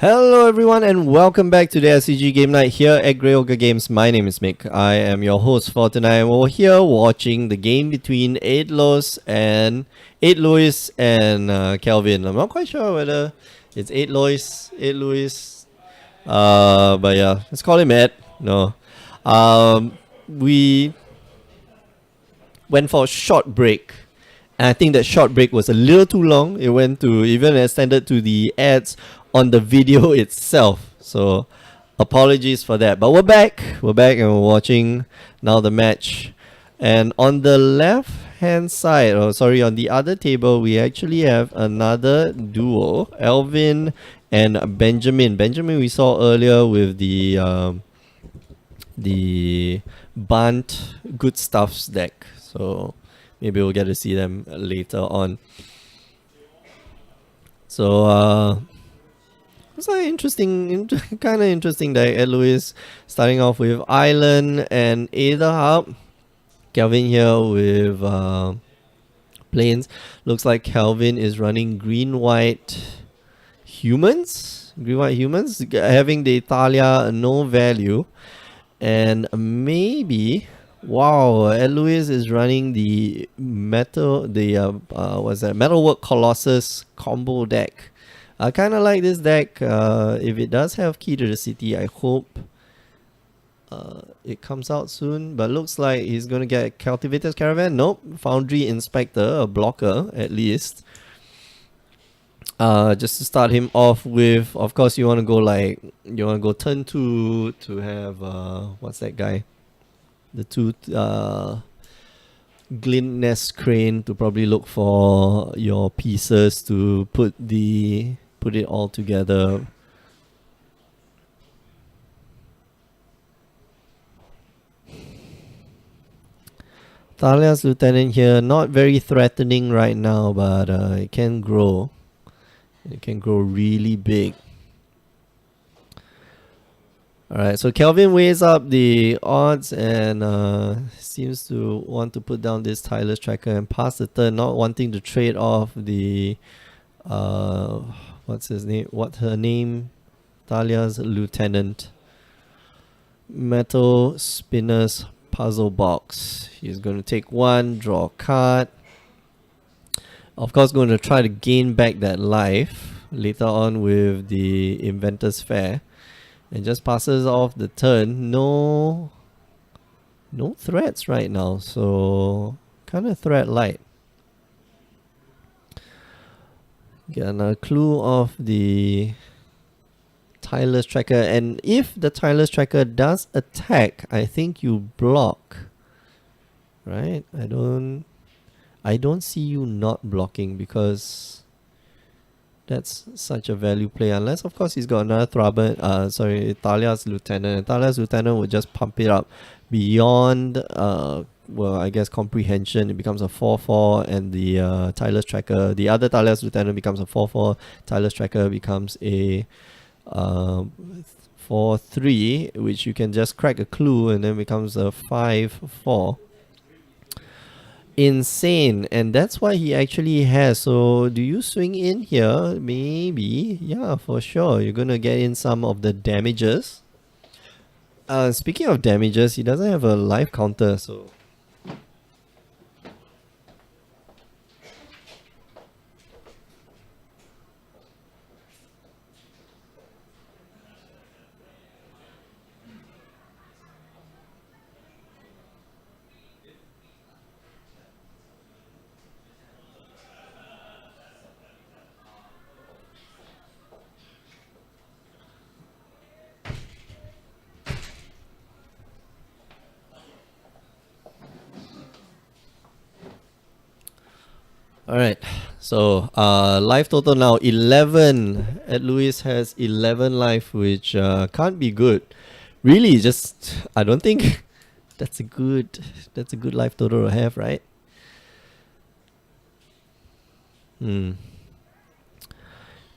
Hello everyone and welcome back to the SCG Game Night here at Grey Ogre Games. My name is Mick. I am your host for tonight. We're here watching the game between Aetherflux and Kelvin. I'm not quite sure whether it's Aetherflux, but yeah, let's call him Ed. No. We went for a short break. And I think that short break was a little too long. It went to even extended to the ads on the video itself. So apologies for that. But we're back. We're back and we're watching now the match. And on the left hand side, on the other table, we actually have another duo, Alvin and Benjamin. Benjamin we saw earlier with the Bunt Good Stuffs deck. So maybe we'll get to see them later on. So it's an interesting, kind of interesting deck. Ed Lewis starting off with Island and Aether Hub. Kelvin here with Plains. Looks like Kelvin is running green-white humans. Green-white humans having the Italia no value. And maybe... Wow, Ed Lewis is running the Metalwork Colossus combo deck. I kind of like this deck. If it does have Key to the City, I hope it comes out soon. But looks like he's going to get Cultivator's Caravan. Nope, Foundry Inspector, a blocker at least. Just to start him off with, of course, you want to go turn 2 to have, what's that guy? The two glint nest crane to probably look for your pieces to put it all together. Thalia's Lieutenant here, not very threatening right now, but it can grow. It can grow really big. Alright, so Kelvin weighs up the odds and seems to want to put down this tireless tracker and pass the turn, not wanting to trade off the what's her name? Thalia's Lieutenant. Metal Spinner's Puzzle Box. He's going to take one, draw a card. Of course, going to try to gain back that life later on with the Inventor's Fair. And just passes off the turn. No threats right now, so kind of threat light. Get another clue of the tireless tracker, and if the tireless tracker does attack, I think you block. Right? I don't see you not blocking because that's such a value play, unless of course he's got another Italia's Lieutenant. Italia's Lieutenant would just pump it up beyond I guess comprehension. It becomes a 4/4, and the tireless tracker, the other Italia's Lieutenant becomes a 4/4. Tireless tracker becomes a 4/3, which you can just crack a clue and then becomes a 5/4. Insane, and that's what he actually has. So do you swing in here? Maybe. Yeah, for sure. You're gonna get in some of the damages. Speaking of damages, he doesn't have a life counter, so alright, so life total now 11. Ed Lewis has 11 life, which can't be good. Really, just I don't think that's a good life total to have, right?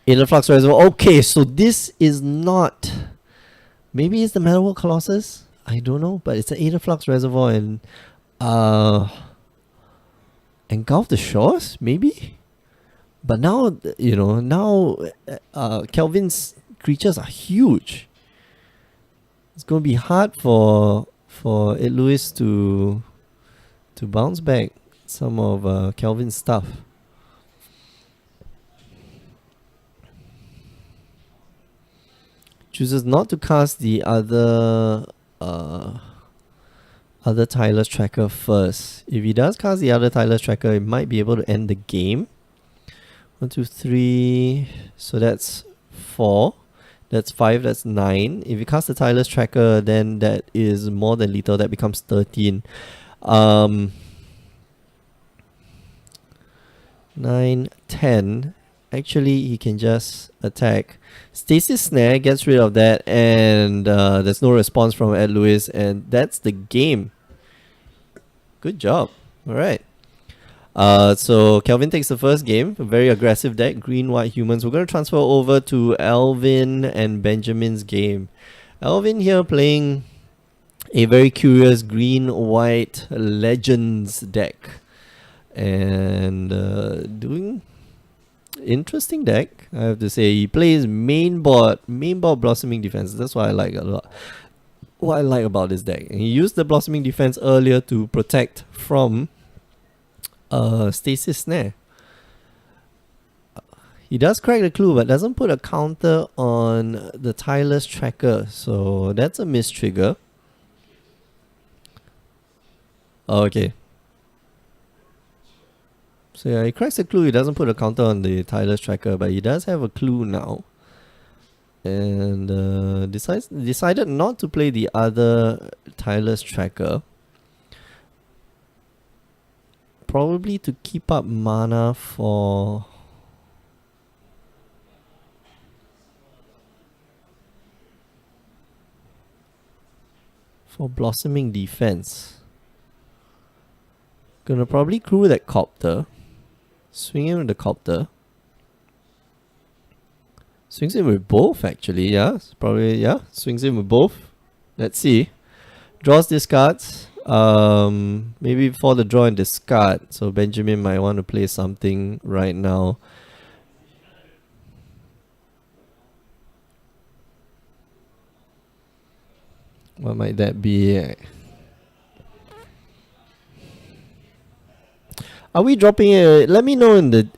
Aetherflux Reservoir. Okay, so this is not. Maybe it's the Metalwork Colossus. I don't know, but it's an Aetherflux Reservoir and Engulf the Shores, maybe? But now, Kelvin's creatures are huge. It's going to be hard for Ed Lewis to bounce back some of Kelvin's stuff. Chooses not to cast the other Tyler's Tracker first. If he does cast the other Tyler's Tracker, it might be able to end the game. 1, 2, 3. So that's 4. That's 5. That's 9. If you cast the Tyler's Tracker, then that is more than lethal. That becomes 13. 9, 10. Actually, he can just attack. Stasis Snare gets rid of that, and there's no response from Ed Lewis, and that's the game. Good job. Alright. So Kelvin takes the first game. A very aggressive deck, green-white humans. We're going to transfer over to Alvin and Benjamin's game. Alvin here playing a very curious green-white Legends deck. And doing interesting deck, I have to say. He plays main board Blossoming Defense. That's what I like a lot. What I like about this deck. And he used the Blossoming Defense earlier to protect from Stasis Snare. He does crack the clue, but doesn't put a counter on the Tyler's Tracker. So that's a miss trigger. Okay. So yeah, he cracks the clue. He doesn't put a counter on the Tyler's Tracker, but he does have a clue now. And decided not to play the other Tyler's Tracker. Probably to keep up mana for Blossoming Defense. Gonna probably crew that Copter. Swing in with the Copter. Swings in with both, actually, yeah. Probably, yeah. Swings in with both. Let's see. Draws discards. Maybe before the draw and discard. So Benjamin might want to play something right now. What might that be? Are we dropping it? Let me know in the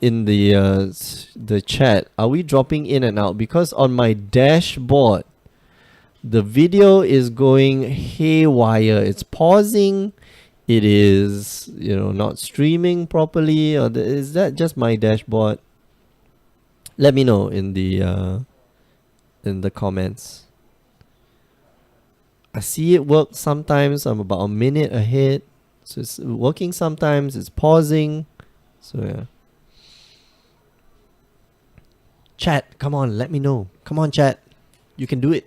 chat. Are we dropping in and out? Because on my dashboard, the video is going haywire. It's pausing. It is, not streaming properly. Or is that just my dashboard? Let me know in the comments. I see it work sometimes. I'm about a minute ahead. So it's working sometimes, it's pausing. So yeah. Chat, come on, let me know. Come on, chat. You can do it.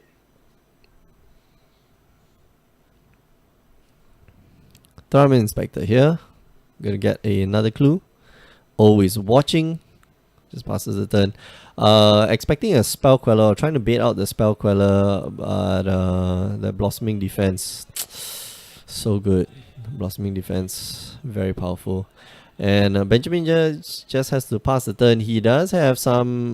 Thurman Inspector here. Gonna get another clue. Always watching. Just passes the turn. Expecting a Spell Queller, or trying to bait out the Spell Queller, but the Blossoming Defense. So good. Blossoming Defense, very powerful. And Benjamin just has to pass the turn. He does have some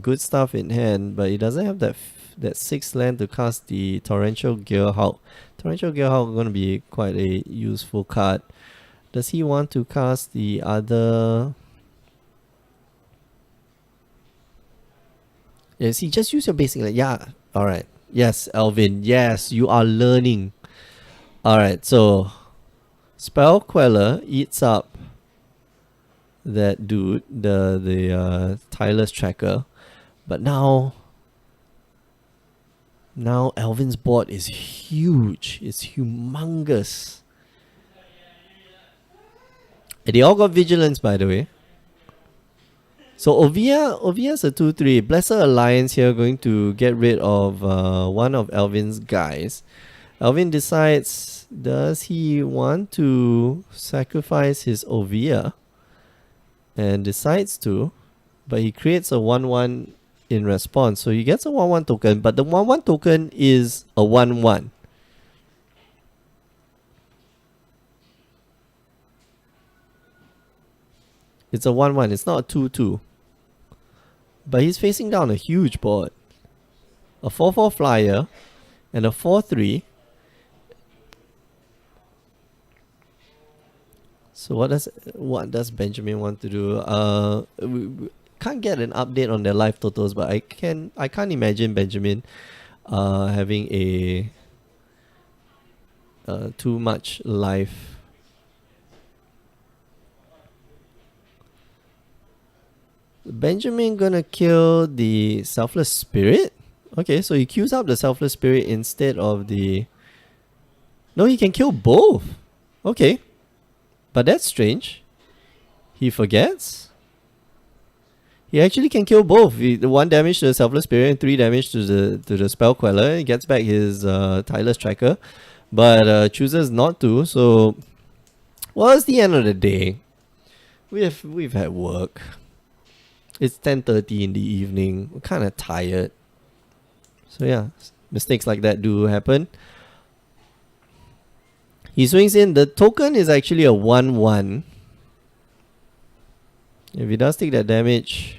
good stuff in hand, but he doesn't have that 6th land to cast the Torrential Gearhulk. Torrential Gearhulk is going to be quite a useful card. Does he want to cast the other? Yes, he just use your basic land. Yeah, alright. Yes, Alvin. Yes, you are learning. Alright, so Spell Queller eats up that dude, the Tyler's Tracker, but now Alvin's board is huge. It's humongous. And they all got Vigilance, by the way. So Ovia's a 2/3. Blesser Alliance here going to get rid of one of Alvin's guys. Alvin decides, does he want to sacrifice his Ovia? And decides to, but he creates a 1/1 in response. So he gets a 1/1 token, but the 1/1 token is a 1/1. It's a 1/1, it's not a 2/2. But he's facing down a huge board. a 4/4 flyer, and a 4/3. So what does Benjamin want to do? We can't get an update on their live totals, but I can't imagine Benjamin having a too much life. Benjamin gonna kill the Selfless Spirit? Okay, so he queues up the Selfless Spirit instead of the... No, he can kill both. Okay. But that's strange. He forgets? He actually can kill both. The 1 damage to the Selfless Spirit and 3 damage to the Spell Queller. He gets back his Tireless Tracker, but chooses not to. So, well, it's the end of the day. We've had work. It's 10:30 in the evening. We're kind of tired. So yeah, mistakes like that do happen. He swings in. The token is actually a 1/1. If he does take that damage,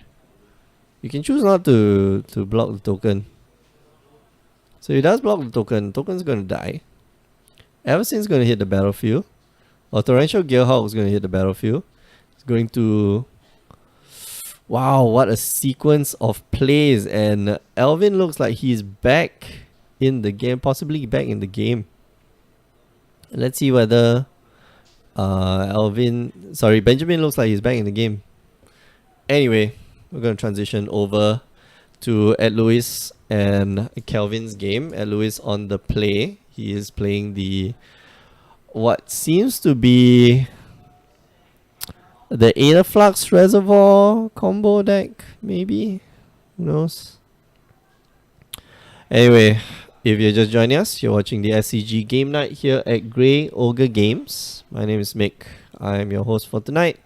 you can choose not to block the token. So if he does block the token's going to die. Eversyn's going to hit the battlefield. Or Torrential Gearhawk is going to hit the battlefield. It's going to... Wow, what a sequence of plays. And Alvin looks like he's back in the game. Possibly back in the game. Let's see whether Benjamin looks like he's back in the game. Anyway, we're going to transition over to Ed Lewis and Kelvin's game. Ed Lewis on the play. He is playing the what seems to be the Aetherflux Reservoir combo deck, maybe. Who knows? Anyway, if you're just joining us, you're watching the SCG Game Night here at Grey Ogre Games. My name is Mick. I'm your host for tonight.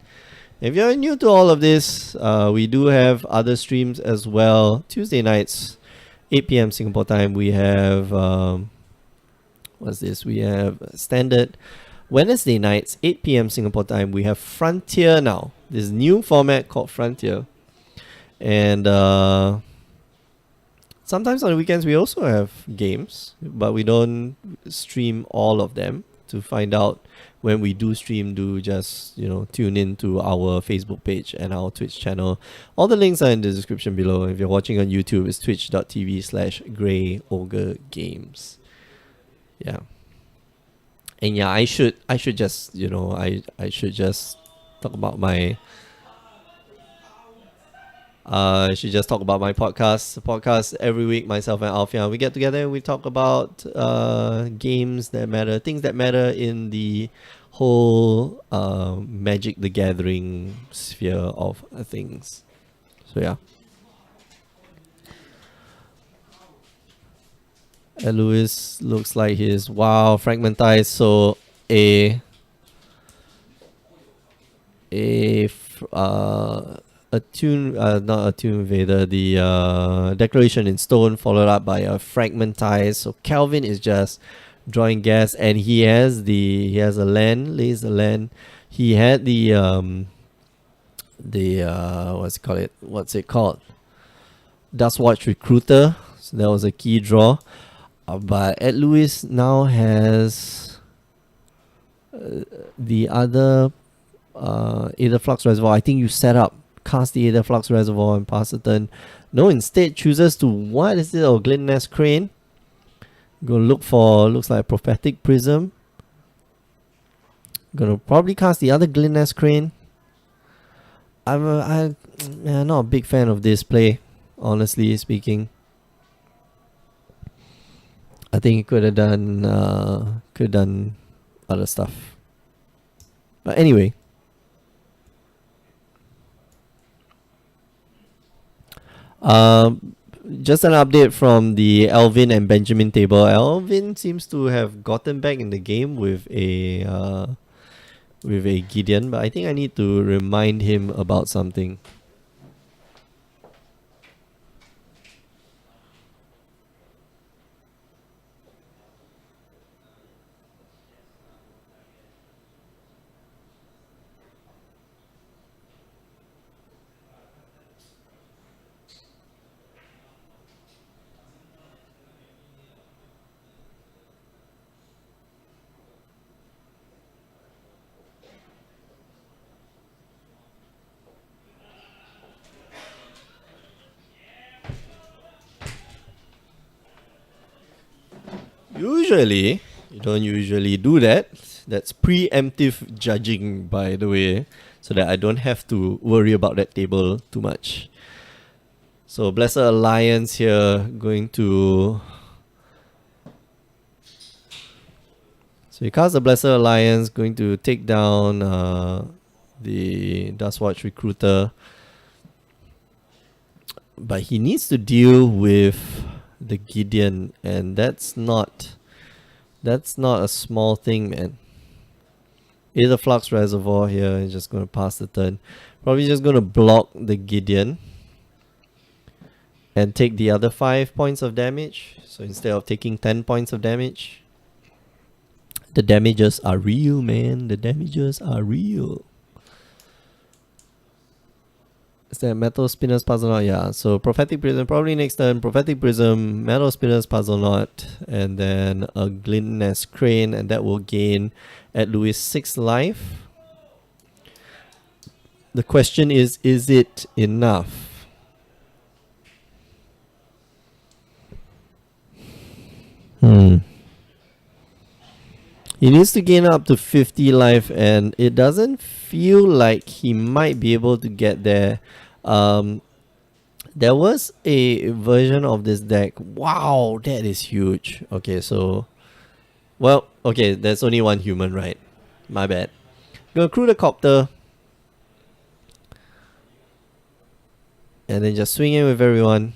If you're new to all of this, we do have other streams as well. Tuesday nights, 8 p.m. Singapore time, we have... what's this? We have standard. Wednesday nights, 8 p.m. Singapore time, we have Frontier now. This new format called Frontier. And sometimes on the weekends we also have games, but we don't stream all of them. To find out when we do stream, do just, tune in to our Facebook page and our Twitch channel. All the links are in the description below. If you're watching on YouTube, it's twitch.tv/GreyOgreGames. Yeah. And yeah, I should just, I should just talk about my podcast. Podcast every week, myself and Alfian, we get together and we talk about games that matter, things that matter in the whole Magic the Gathering sphere of things. So yeah. Lewis looks like he's fragmentized. So not Attune Vader, the Declaration in Stone followed up by a Fragmentize. So Calvin is just drawing gas, and he has a land, lays the land. He had the what's it called? Dustwatch Recruiter. So that was a key draw. But Ed Lewis now has the other Aetherflux Reservoir. I think you cast the Aetherflux Reservoir and pass the turn. No, instead chooses to, what is it? Oh, Glenness Crane. Gonna look for, looks like a Prophetic Prism. Gonna probably cast the other Glenness Crane. I'm not a big fan of this play, honestly speaking. I think he could have done other stuff. But anyway. Just an update from the Alvin and Benjamin table. Alvin seems to have gotten back in the game with a Gideon, but I think I need to remind him about something. Usually, you don't usually do that. That's preemptive judging, by the way, so that I don't have to worry about that table too much. So Blessed Alliance here going to... So he casts the Blessed Alliance, going to take down the Dustwatch Recruiter. But he needs to deal with the Gideon, and that's not a small thing, man. Aetherflux Reservoir here is just going to pass the turn. Probably just going to block the Gideon and take the other 5 points of damage. So instead of taking 10 points of damage, the damages are real, man. The damages are real. Is that Metal Spinner's Puzzle Knot? Yeah. So Prophetic Prism, probably next turn. Prophetic Prism, Metal Spinner's Puzzle Knot, and then a Glintiness Crane, and that will gain at Louis 6 life. The question is it enough? He needs to gain up to 50 life, and it doesn't feel like he might be able to get there. There was a version of this deck. Wow, that is huge. Okay, so... Well, okay, there's only one human, right? My bad. Gonna crew the copter. And then just swing in with everyone.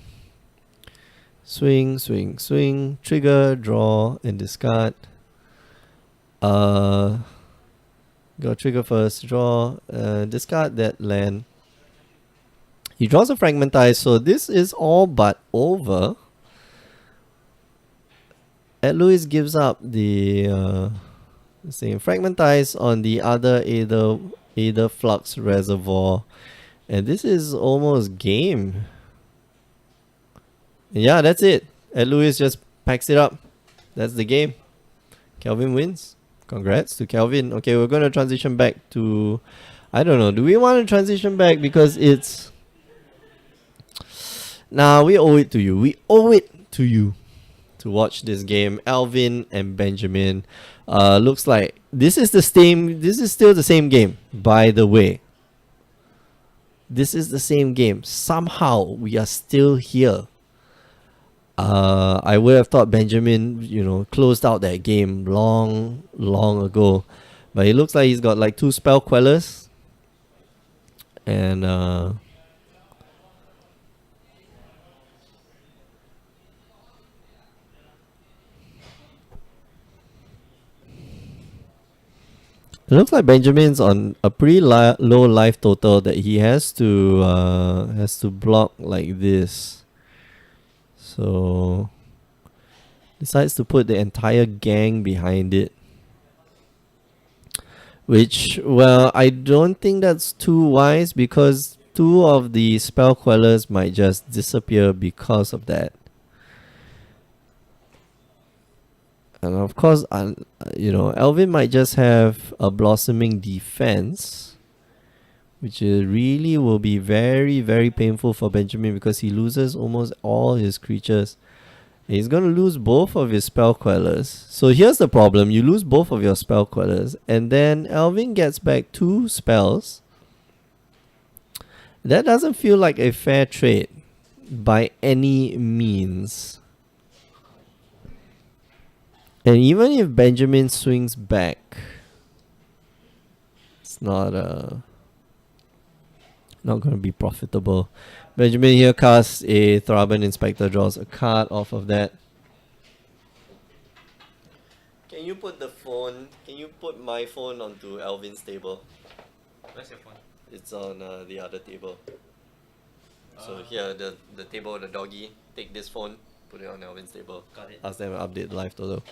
Swing, swing, swing. Trigger, draw, and discard. Go trigger first, draw, discard that land. He draws a Fragmentize, so this is all but over. Ed Lewis gives up the same Fragmentize on the other Aetherflux Reservoir, and this is almost game. And yeah, that's it. Ed Lewis just packs it up. That's the game. Kelvin wins. Congrats to Kelvin. Okay, we're going to transition back to... I don't know. Do we want to transition back? Because it's... Nah, we owe it to you. We owe it to you to watch this game. Alvin and Benjamin. Looks like this is the same... This is still the same game, by the way. This is the same game. Somehow, we are still here. I would have thought Benjamin, closed out that game long ago. But it looks like he's got like 2 Spell Quellers. And it looks like Benjamin's on a pretty low life total that he has to block like this. So decides to put the entire gang behind it. Which, well, I don't think that's too wise, because 2 of the Spell Quellers might just disappear because of that. And of course, Alvin might just have a Blossoming Defense, which really will be very, very painful for Benjamin, because he loses almost all his creatures. And he's going to lose both of his Spell Quellers. So here's the problem. You lose both of your Spell Quellers, and then Alvin gets back 2 spells. That doesn't feel like a fair trade by any means. And even if Benjamin swings back, it's not going to be profitable. Benjamin here casts a Thraben Inspector, draws a card off of that. Can you put my phone onto Alvin's table? Where's your phone? It's on the other table. So here, the table, the doggy, take this phone, put it on Alvin's table. Got it. Ask them to update the live total.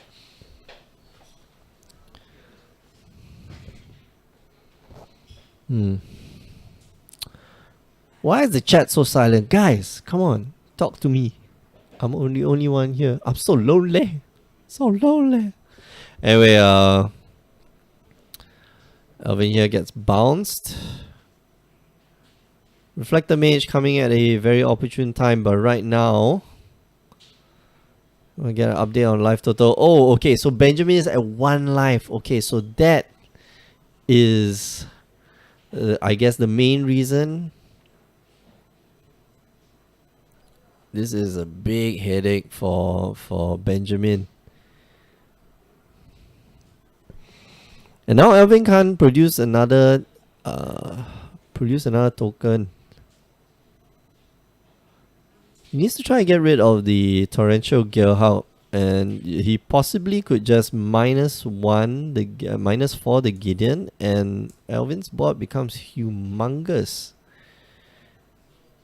Why is the chat so silent? Guys, come on, talk to me. I'm the only one here. I'm so lonely. So lonely. Anyway, Alvin here gets bounced. Reflector Mage coming at a very opportune time, but right now I get an update on life total. Oh, okay. So Benjamin is at 1 life. Okay, so that is, I guess, the main reason. This is a big headache for Benjamin. And now Alvin can't produce another token. He needs to try and get rid of the torrential Gearhulk, and he possibly could just -1 the -4 the Gideon, and Alvin's board becomes humongous.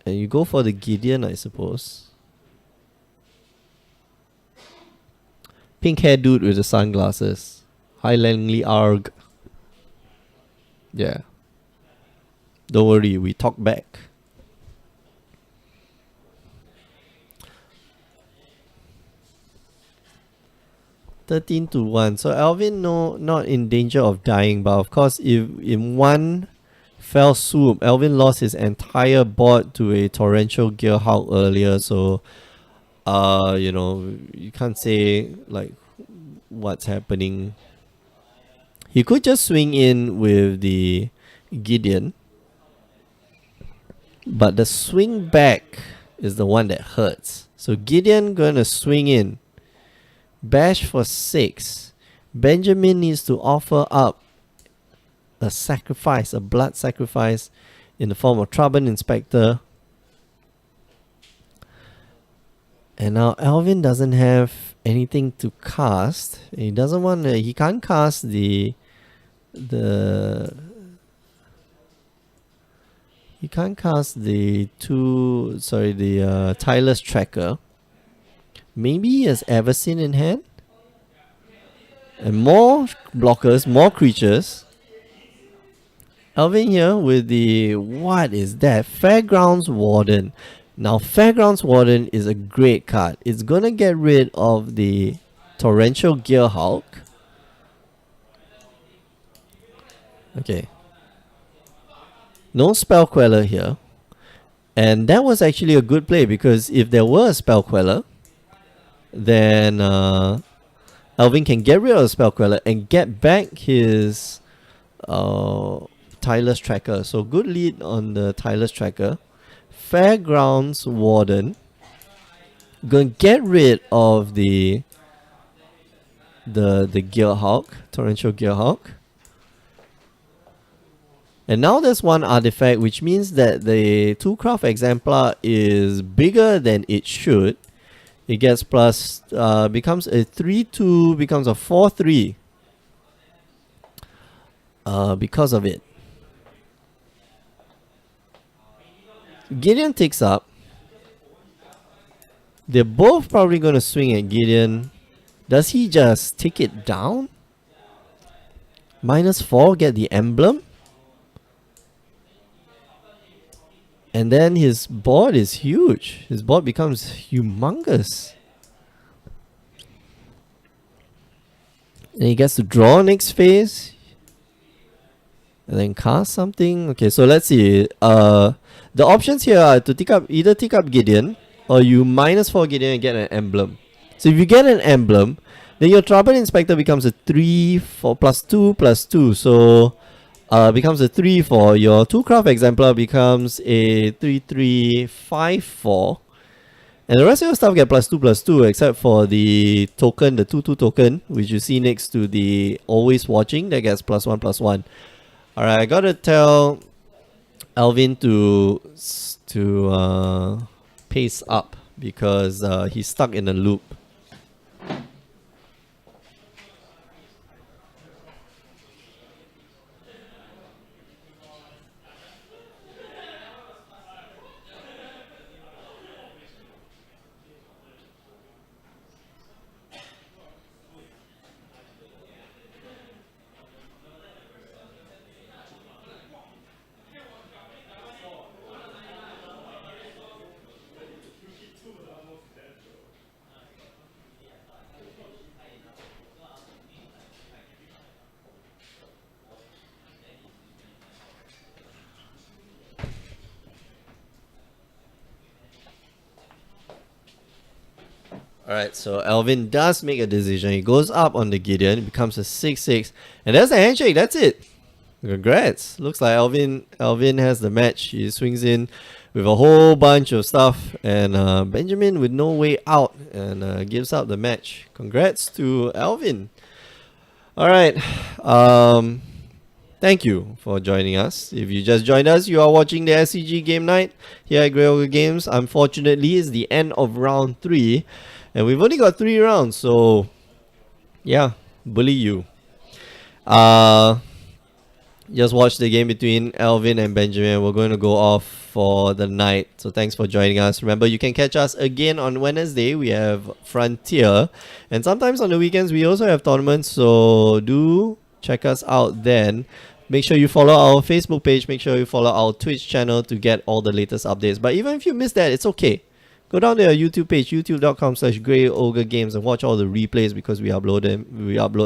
And you go for the Gideon, I suppose. Pink hair dude with the sunglasses. Hi Langley Arg. Yeah. Don't worry, we talk back. (13-1). So Alvin not in danger of dying, but of course if in one fell swoop, Alvin lost his entire board to a torrential Gearhulk earlier, so you know, you can't say like what's happening. He could just swing in with the Gideon, but the swing back is the one that hurts. So Gideon gonna swing in, bash for 6. Benjamin needs to offer up a sacrifice, a blood sacrifice in the form of Trouble Inspector. And now Alvin doesn't have anything to cast. He doesn't want to, he can't cast the Tireless Tracker. Maybe he has Everseen in hand. And more blockers, more creatures. Alvin here with the, what is that? Fairgrounds Warden. Now Fairgrounds Warden is a great card. It's gonna get rid of the Torrential Gearhulk. Okay. No Spell Queller here. And that was actually a good play, because if there were a Spell Queller, then Alvin can get rid of the Spell Queller and get back his Tireless Tracker. So good lead on the Tireless Tracker. Fairgrounds Warden. Gonna get rid of the Gearhulk, Torrential Gearhulk. And now there's one artifact, which means that the 2-craft exemplar is bigger than it should. It gets plus, becomes a 3/2, becomes a 4/3 because of it. Gideon takes up. They're both probably going to swing at Gideon. Does he just take it down? -4, get the emblem. And then his board is huge. His board becomes humongous. And he gets to draw next phase. And then cast something. Okay, so let's see. The options here are to either take up Gideon, or you -4 Gideon and get an emblem. So if you get an emblem, then your Trouble Inspector becomes a 3 for +2/+2. So becomes a 3/4. Your 2-craft exemplar becomes a 3/3/5/4. And the rest of your stuff get +2/+2, except for the token, the 2/2 token, which you see next to the Always Watching, that gets +1/+1. Alright, I gotta tell Alvin to pace up, because he's stuck in a loop. Alright, so Alvin does make a decision. He goes up on the Gideon, it becomes a 6-6. And there's a handshake, that's it. Congrats. Looks like Alvin has the match. He swings in with a whole bunch of stuff. And Benjamin with no way out and gives up the match. Congrats to Alvin. Alright. Thank you for joining us. If you just joined us, you are watching the SCG game night here at Grey Ogre Games. Unfortunately, it's the end of round 3. And we've only got 3 rounds, so yeah, bully you. Just watch the game between Alvin and Benjamin. We're going to go off for the night. So thanks for joining us. Remember, you can catch us again on Wednesday. We have Frontier. And sometimes on the weekends, we also have tournaments. So do check us out then. Make sure you follow our Facebook page. Make sure you follow our Twitch channel to get all the latest updates. But even if you missed that, it's okay. Go down to our YouTube page, youtube.com/GreyOgreGames, and watch all the replays because we upload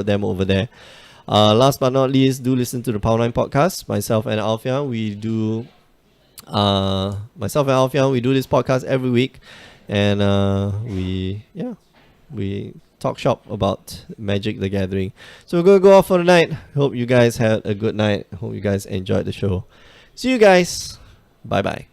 them over there. Last but not least, do listen to the Power 9 podcast. Myself and Alfian, we do this podcast every week, and we talk shop about Magic the Gathering. So we're gonna go off for the night. Hope you guys had a good night. Hope you guys enjoyed the show. See you guys. Bye bye.